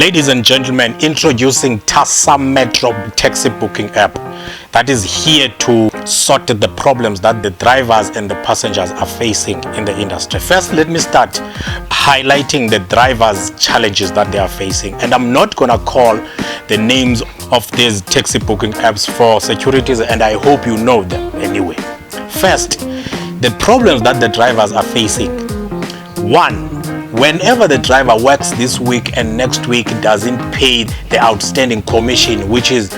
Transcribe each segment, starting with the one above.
Ladies and gentlemen, introducing Tassametro taxi booking app that is here to sort the problems that the drivers and the passengers are facing in the industry. First, let me start highlighting the drivers' challenges that they are facing, and I'm not gonna call the names of these taxi booking apps for securities, and I hope you know them anyway. First, the problems that the drivers are facing. One, whenever the driver works this week and next week doesn't pay the outstanding commission, which is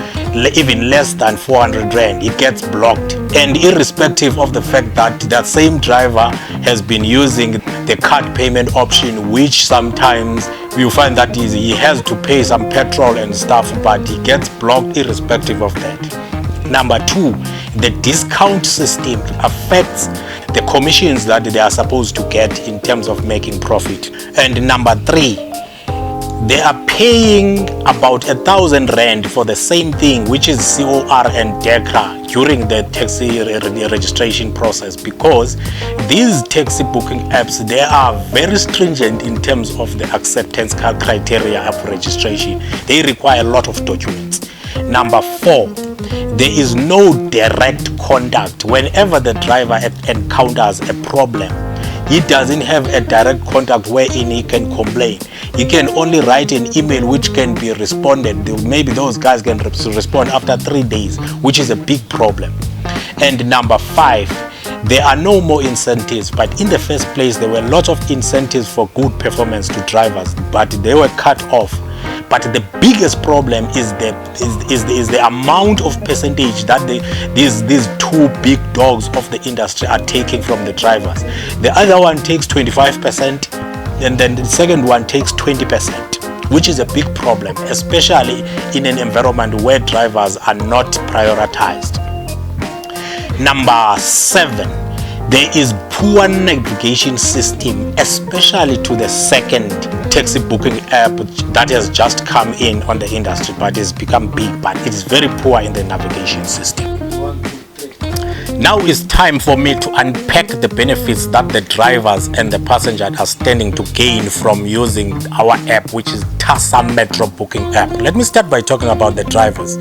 even less than 400 rand, it gets blocked. And irrespective of the fact that that same driver has been using the card payment option, which sometimes you find that he has to pay some petrol and stuff, but he gets blocked irrespective of that. Number two, the discount system affects the commissions that they are supposed to get in terms of making profit. And number three, they are paying about 1,000 rand for the same thing, which is COR and DECRA during the taxi registration process, because these taxi booking apps, they are very stringent in terms of the acceptance criteria of registration. They require a lot of documents. Number four, there is no direct contact. Whenever the driver encounters a problem, he doesn't have a direct contact wherein he can complain. He can only write an email which can be responded. Maybe those guys can respond after 3 days, which is a big problem. And number five, there are no more incentives. But in the first place, there were lots of incentives for good performance to drivers, but they were cut off. But the biggest problem is the amount of percentage that these two big dogs of the industry are taking from the drivers. The other one takes 25%, and then the second one takes 20%, which is a big problem, especially in an environment where drivers are not prioritized. Number seven, there is poor navigation system, especially to the second taxi booking app that has just come in on the industry, but it's become big, but it is very poor in the navigation system. Now it's time for me to unpack the benefits that the drivers and the passengers are standing to gain from using our app, which is Tassametro booking app. Let me start by talking about the drivers.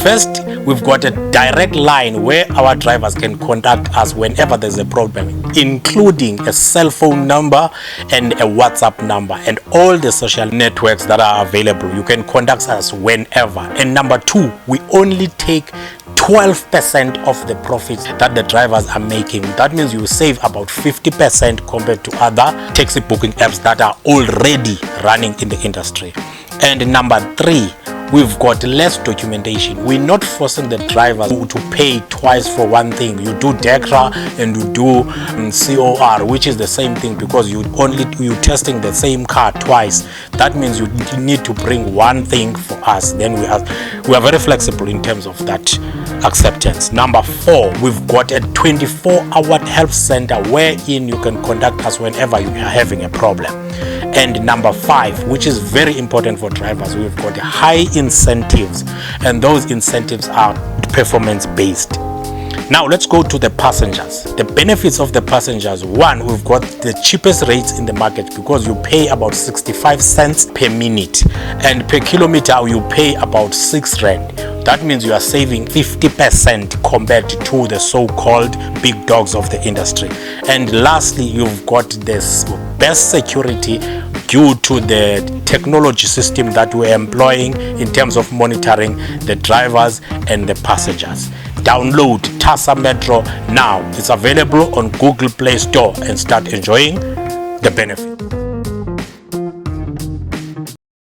First, we've got a direct line where our drivers can contact us whenever there's a problem, including a cell phone number and a WhatsApp number and all the social networks that are available. You can contact us whenever. And number two, we only take 12% of the profits that the drivers are making. That means you save about 50% compared to other taxi booking apps that are already running in the industry. And number three, we've got less documentation. We're not forcing the drivers to pay twice for one thing. You do DECRA and you do COR, which is the same thing, because you're testing the same car twice. That means you need to bring one thing for us. Then we are very flexible in terms of that acceptance. Number four, we've got a 24-hour help center wherein you can contact us whenever you are having a problem. And number five, which is very important for drivers, we've got high incentives, and those incentives are performance based. Now let's go to the passengers. The benefits of the passengers: one, we've got the cheapest rates in the market because you pay about 65 cents per minute, and per kilometer you pay about 6 rand. That means you are saving 50% compared to the so-called big dogs of the industry. And lastly, you've got this best security due to the technology system that we're employing in terms of monitoring the drivers and the passengers. Download Tassametro now. It's available on Google Play Store and start enjoying the benefit.